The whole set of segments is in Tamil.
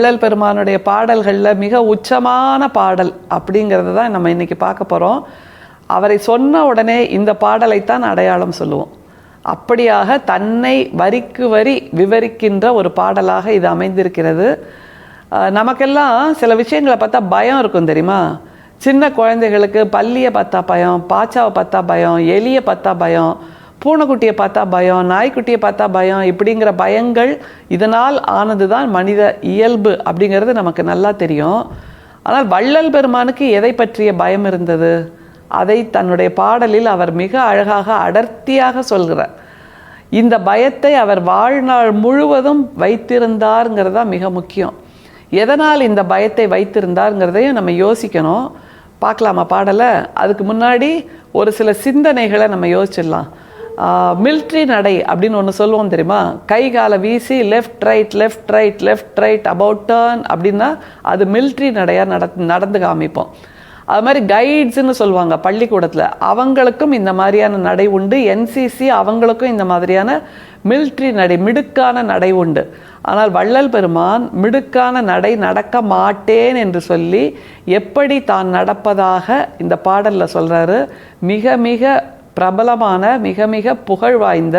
வள்ளல் பெருமானுடைய பாடல்களில் மிக உச்சமான பாடல் அப்படிங்கிறது தான் நம்ம இன்றைக்கி பார்க்க போகிறோம். அவரை சொன்ன உடனே இந்த பாடலைத்தான் அடையாளம் சொல்லுவோம். அப்படியாக தன்னை வரிக்கு வரி விவரிக்கின்ற ஒரு பாடலாக இது அமைந்திருக்கிறது. நமக்கெல்லாம் சில விஷயங்களை பார்த்தா பயம் இருக்கும் தெரியுமா? சின்ன குழந்தைகளுக்கு பல்லியை பார்த்தா பயம், பாச்சாவை பார்த்தா பயம், எலியை பார்த்தா பயம், பூனைக்குட்டியை பார்த்தா பயம், நாய்க்குட்டியை பார்த்தா பயம், இப்படிங்கிற பயங்கள் இதனால் ஆனது தான் மனித இயல்பு அப்படிங்கிறது நமக்கு நல்லா தெரியும். ஆனால் வள்ளல் பெருமானுக்கு எதை பற்றிய பயம் இருந்தது? அதை தன்னுடைய பாடலில் அவர் மிக அழகாக அடர்த்தியாக சொல்கிறார். இந்த பயத்தை அவர் வாழ்நாள் முழுவதும் வைத்திருந்தாருங்கிறது தான் மிக முக்கியம். எதனால் இந்த பயத்தை வைத்திருந்தாருங்கிறதையும் நம்ம யோசிக்கணும். பார்க்கலாமா பாடலை? அதுக்கு முன்னாடி ஒரு சில சிந்தனைகளை நம்ம யோசிச்சிடலாம். மிலிட்ரி நடை அப்படின்னு ஒன்று சொல்லுவோம் தெரியுமா? கை காலை வீசி left right left right left right about turn அப்படின்னா அது மிலிட்ரி நடையாக நடந்து காமிப்போம். அது மாதிரி கைட்ஸுன்னு சொல்லுவாங்க பள்ளிக்கூடத்தில், அவங்களுக்கும் இந்த மாதிரியான நடை உண்டு. என்சிசி அவங்களுக்கும் இந்த மாதிரியான மிலிட்ரி நடை, மிடுக்கான நடை உண்டு. ஆனால் வள்ளல் பெருமான் மிடுக்கான நடை நடக்க மாட்டேன் என்று சொல்லி எப்படி தான் நடப்பதாக இந்த பாடலில் சொல்கிறாரு. மிக மிக பிரபலமான மிக மிக புகழ் வாய்ந்த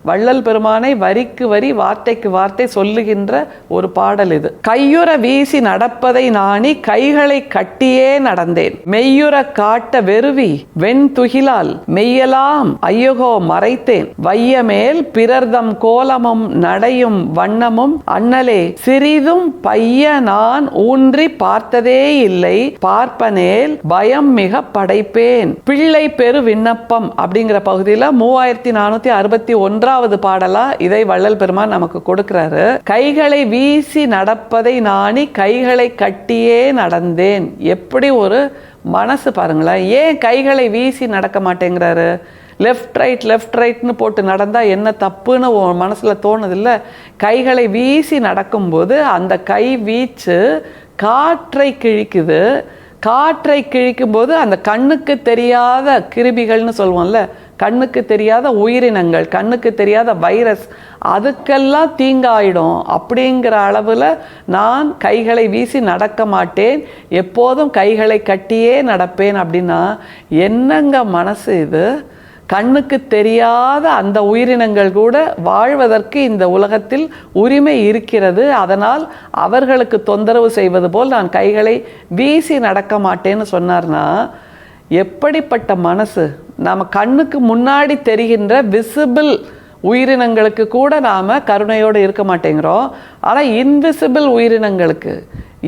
வள்ளல் பெருமானை வரிக்கு வரி வார்த்தைக்கு வார்த்தை சொல்லுகின்ற ஒரு பாடல் இது. கையுற வீசி நடப்பதை நாணி கைகளை கட்டியே நடந்தேன், மெய்யுற காட்ட வெறுவி வெண்துகிலால் மெய்யலாம் ஐயகோ மறைத்தேன், வையமேல் பிறர்தம் கோலமும் நடையும் வண்ணமும் அண்ணலே சிறிதும் பைய நான் ஊன்றி பார்த்ததே இல்லை, பார்ப்பனேல் பயம் மிக படைப்பேன், பிள்ளை பெரு விண்ணப்பம் அப்படிங்கிற பகுதியில் 3461வது பாடலா இதை வள்ளல் பெருமான் நமக்கு கொடுக்கிறாரு. கைகளை வீசி நடப்பதை நாணி கைகளை கட்டியே நடந்தேன். எப்படி ஒரு மனசு பாருங்களேன். ஏன் கைகளை வீசி நடக்க மாட்டேங்கிறாரு? லெஃப்ட் ரைட்னு போட்டு நடந்தால் என்ன தப்புன்னு மனசில் தோணுதில்லை? கைகளை வீசி நடக்கும்போது அந்த கை வீச்சு காற்றை கிழிக்குது. காற்றை கிழிக்கும் போது அந்த கண்ணுக்கு தெரியாத கிருமிகள்னு சொல்லுவோம்ல, கண்ணுக்கு தெரியாத உயிரினங்கள், கண்ணுக்கு தெரியாத வைரஸ், அதுக்கெல்லாம் தீங்காயிடும். அப்படிங்கிற அளவில் நான் கைகளை வீசி நடக்க மாட்டேன், எப்போதும் கைகளை கட்டியே நடப்பேன். அப்படின்னா என்னங்க மனசு இது? கண்ணுக்கு தெரியாத அந்த உயிரினங்கள் கூட வாழ்வதற்கு இந்த உலகத்தில் உரிமை இருக்கிறது. அதனால் அவர்களுக்கு தொந்தரவு செய்வது போல் நான் கைகளை வீசி நடக்க மாட்டேன்னு சொன்னார்னா எப்படிப்பட்ட மனசு? நாம் கண்ணுக்கு முன்னாடி தெரிகின்ற விசிபிள் உயிரினங்களுக்கு கூட நாம் கருணையோடு இருக்க மாட்டேங்கிறோம். ஆனால் இன்விசிபிள் உயிரினங்களுக்கு,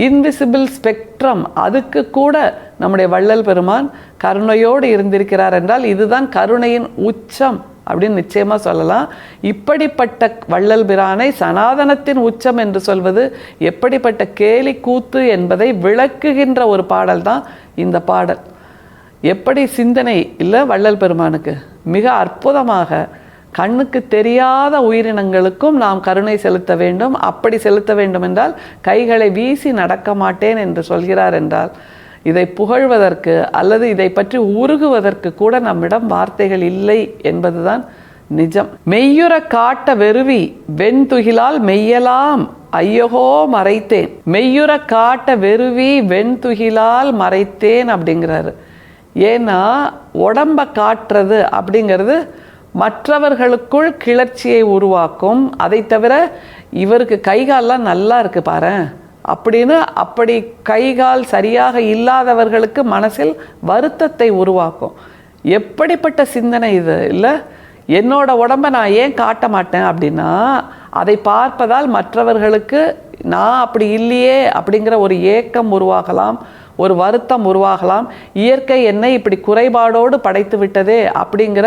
இன்விசிபிள் ஸ்பெக்ட்ரம், அதுக்கு கூட நம்முடைய வள்ளல் பெருமான் கருணையோடு இருந்திருக்கிறார் என்றால் இதுதான் கருணையின் உச்சம் அப்படின்னு நிச்சயமாக சொல்லலாம். இப்படிப்பட்ட வள்ளல் பிரானை சனாதனத்தின் உச்சம் என்று சொல்வது எப்படிப்பட்ட கேலி கூத்து என்பதை விளக்குகின்ற ஒரு பாடல் தான் இந்த பாடல். எப்படி சிந்தனை இல்லை வள்ளல் பெருமானுக்கு? மிக அற்புதமாக கண்ணுக்கு தெரியாத உயிரினங்களுக்கும் நாம் கருணை செலுத்த வேண்டும். அப்படி செலுத்த வேண்டும் என்றால் கைகளை வீசி நடக்க மாட்டேன் என்று சொல்கிறார் என்றால் இதை புகழ்வதற்கு அல்லது இதை பற்றி உருகுவதற்கு கூட நம்மிடம் வார்த்தைகள் இல்லை என்பதுதான் நிஜம். மெய்யுற காட்ட வெறுவி வெண்துகிலால் மெய்யலாம் ஐயகோ மறைத்தேன், மெய்யுற காட்ட வெறுவி வெண்துகிலால் மறைத்தேன் அப்படிங்கிறாரு. ஏன்னா உடம்பை காட்டுறது அப்படிங்கிறது மற்றவர்களுக்குள் கிளர்ச்சியை உருவாக்கும். அதை தவிர இவருக்கு கைகாலெலாம் நல்லா இருக்குது பாரு அப்படின்னு அப்படி கைகால் சரியாக இல்லாதவர்களுக்கு மனசில் வருத்தத்தை உருவாக்கும். எப்படிப்பட்ட சிந்தனை இது இல்லை? என்னோட உடம்பை நான் ஏன் காட்ட மாட்டேன் அப்படின்னா அதை பார்ப்பதால் மற்றவர்களுக்கு நான் அப்படி இல்லையே அப்படிங்கிற ஒரு ஏக்கம் உருவாகலாம், ஒரு வருத்தம் உருவாகலாம். இயற்கை என்னை இப்படி குறைபாடோடு படைத்து விட்டதே அப்படிங்கிற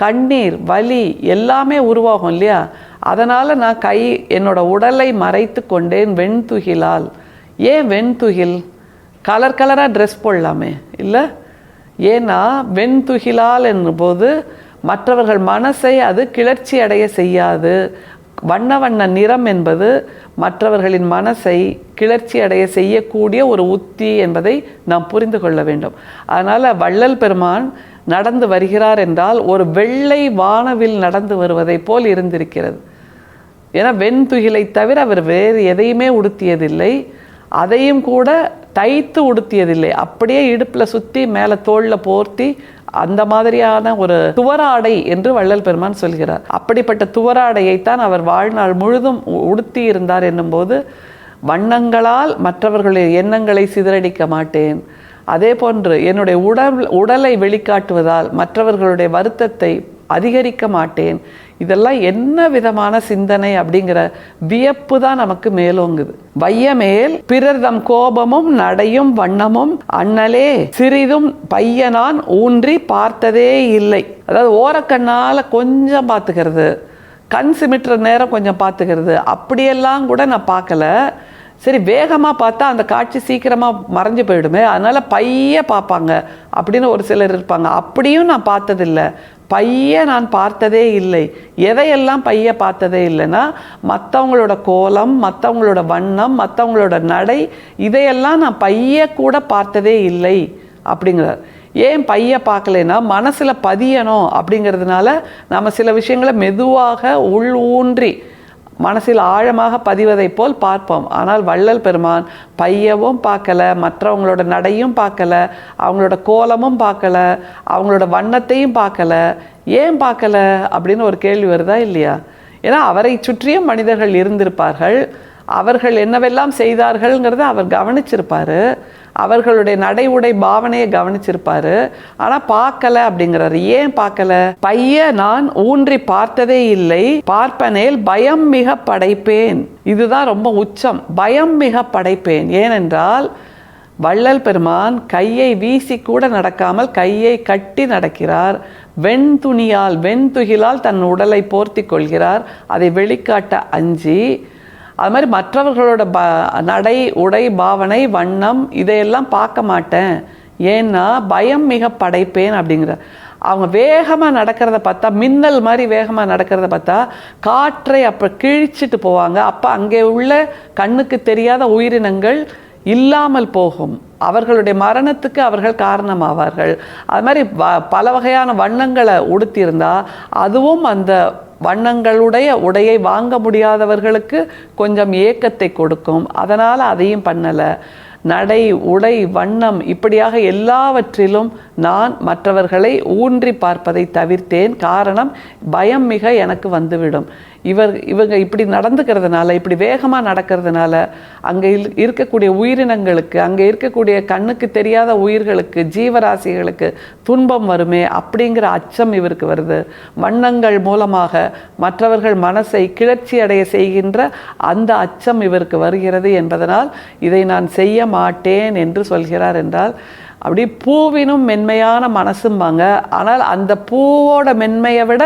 கண்ணீர், வலி எல்லாமே உருவாகும் இல்லையா? அதனால் நான் என்னோட உடலை மறைத்து கொண்டேன் வெண்துகிலால். ஏன் வெண்துகில்? கலர் கலராக ட்ரெஸ் போடலாமே இல்லை? ஏன்னா வெண்துகிலால் என்னும்போது மற்றவர்கள் மனசை அது கிளர்ச்சி அடைய செய்யாது. வண்ண வண்ண நிறம் என்பது மற்றவர்களின் மனசை கிளர்ச்சி அடைய செய்யக்கூடிய ஒரு உத்தி என்பதை நாம் புரிந்து கொள்ள வேண்டும். அதனால் வள்ளல் பெருமான் நடந்து வருகிறார் என்றால் ஒரு வெள்ளை வானவில் நடந்து வருவதை போல் இருந்திருக்கிறது. ஏன்னா வெண்துகிலை தவிர அவர் வேறு எதையுமே உடுத்தியதில்லை, அதையும் கூட தைத்து உடுத்தியதில்லை. அப்படியே இடுப்பில் சுற்றி மேலே தோளில் போர்த்தி அந்த மாதிரியான ஒரு துவராடை என்று வள்ளல் பெருமான் சொல்கிறார். அப்படிப்பட்ட துவராடையைத்தான் அவர் வாழ்நாள் முழுதும் உடுத்தி இருந்தார் என்னும்போது, வண்ணங்களால் மற்றவர்களுடைய எண்ணங்களை சிதறடிக்க மாட்டேன், அதே போன்று என்னுடைய உடலை வெளிக்காட்டுவதால் மற்றவர்களுடைய வருத்தத்தை அதிகரிக்க மாட்டேன். இதெல்லாம் என்ன விதமான சிந்தனை அப்படிங்கிற வியப்பு தான் நமக்கு மேலோங்குது. வையமேல் பிறர்தம் கோபமும் நடையும் வண்ணமும் அண்ணலே சிறிதும் பையனான் ஊன்றி பார்த்ததே இல்லை. அதாவது ஓரக்கண்ணால் கொஞ்சம் பார்த்துக்கிறது, கண் சிமிட்டுற நேரம் கொஞ்சம் பார்த்துக்கிறது, அப்படியெல்லாம் கூட நான் பார்க்கல. சரி, வேகமாக பார்த்தா அந்த காட்சி சீக்கிரமாக மறைஞ்சு போயிடுமே, அதனால் பைய பார்ப்பாங்க அப்படின்னு ஒரு சிலர் இருப்பாங்க. அப்படியும் நான் பார்த்ததில்லை, பைய நான் பார்த்ததே இல்லை. எதையெல்லாம் பைய பார்த்ததே இல்லைன்னா, மற்றவங்களோட கோலம், மற்றவங்களோட வண்ணம், மற்றவங்களோட நடை, இதையெல்லாம் நான் பைய கூட பார்த்ததே இல்லை அப்படிங்கிறார். ஏன் பைய பார்க்கலைன்னா, மனசில் பதியணும் அப்படிங்கிறதுனால நம்ம சில விஷயங்களை மெதுவாக ஊன்றி மனசில் ஆழமாக பதிவதை போல் பார்ப்போம். ஆனால் வள்ளல் பெருமான் பையவும் பார்க்கல, மற்றவங்களோட நடையும் பார்க்கல, அவங்களோட கோலமும் பார்க்கல, அவங்களோட வண்ணத்தையும் பார்க்கல. ஏன் பார்க்கல அப்படின்னு ஒரு கேள்வி வருதா இல்லையா? ஏன்னா அவரை சுற்றியும் மனிதர்கள் இருந்திருப்பார்கள், அவர்கள் என்னவெல்லாம் செய்தார்கள்ங்கிறத அவர் கவனிச்சிருப்பார், அவர்களுடைய நடை உடை பாவனையை கவனிச்சிருப்பாரு. ஆனால் பார்க்கல அப்படிங்கிறாரு. ஏன் பார்க்கல? பைய நான் ஊன்றி பார்த்ததே இல்லை, பார்ப்பனேல் பயம் மிக படைப்பேன். இதுதான் ரொம்ப உச்சம், பயம் மிக படைப்பேன். ஏனென்றால் வள்ளல் பெருமான் கையை வீசி கூட நடக்காமல் கையை கட்டி நடக்கிறார். வெண்துணியால் வெண்துகிலால் தன் உடலை போர்த்தி கொள்கிறார், அதை வெளிக்காட்ட அஞ்சி. அது மாதிரி மற்றவர்களோட நடை உடை பாவனை வண்ணம் இதையெல்லாம் பார்க்க மாட்டேன், ஏன்னா பயம் மிக படைப்பேன் அப்படிங்கிற. அவங்க வேகமாக நடக்கிறத பார்த்தா, மின்னல் மாதிரி வேகமாக நடக்கிறத பார்த்தா காற்றை அப்போ கிழிச்சிட்டு போவாங்க. அப்போ அங்கே உள்ள கண்ணுக்கு தெரியாத உயிரினங்கள் இல்லாமல் போகும், அவர்களுடைய மரணத்துக்கு அவர்கள் காரணமாவார்கள். அது மாதிரி பல வகையான வண்ணங்களை உடுத்தியிருந்தா அதுவும் அந்த வண்ணங்களுடைய உடையை வாங்க முடியாதவர்களுக்கு கொஞ்சம் ஏக்கத்தை கொடுக்கும். அதனால் அதையும் பண்ணலை. நடை உடை வண்ணம் இப்படியாக எல்லாவற்றிலும் நான் மற்றவர்களை ஊன்றி பார்ப்பதை தவிர்த்தேன். காரணம், பயம் மிக எனக்கு வந்துவிடும். இவங்க இப்படி நடந்துக்கிறதுனால, இப்படி வேகமாக நடக்கிறதுனால அங்கே இருக்கக்கூடிய உயிரினங்களுக்கு, அங்கே இருக்கக்கூடிய கண்ணுக்கு தெரியாத உயிர்களுக்கு, ஜீவராசிகளுக்கு துன்பம் வருமே அப்படிங்கிற அச்சம் இவருக்கு வருது. வண்ணங்கள் மூலமாக மற்றவர்கள் மனசை கிளர்ச்சி அடைய செய்கின்ற அந்த அச்சம் இவருக்கு வருகிறது என்பதனால் இதை நான் செய்ய மாட்டேன் என்று சொல்கிறார். என்றால் அப்படி பூவினும் மென்மையான மனசும்பாங்க. ஆனால் அந்த பூவோட மென்மையை விட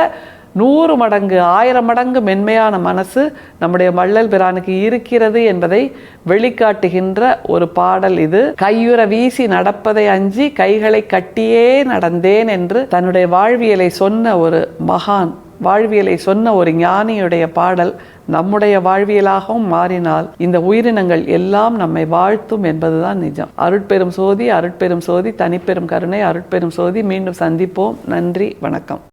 100 மடங்கு 1000 மடங்கு மென்மையான மனசு நம்முடைய வள்ளல் பிரானுக்கு இருக்கிறது என்பதை வெளிக்காட்டுகின்ற ஒரு பாடல் இது. கையுற வீசி நடப்பதை அஞ்சி கைகளை கட்டியே நடந்தேன் என்று தன்னுடைய வாழ்வியலை சொன்ன ஒரு மகான், வாழ்வியலை சொன்ன ஒரு ஞானியுடைய பாடல் நம்முடைய வாழ்வியலாகவும் மாறினால் இந்த உயிரினங்கள் எல்லாம் நம்மை வாழ்த்தும் என்பதுதான் நிஜம். அருட்பெரும் சோதி, அருட்பெரும் சோதி, தனிப்பெரும் கருணை, அருட்பெரும் சோதி. மீண்டும் சந்திப்போம். நன்றி, வணக்கம்.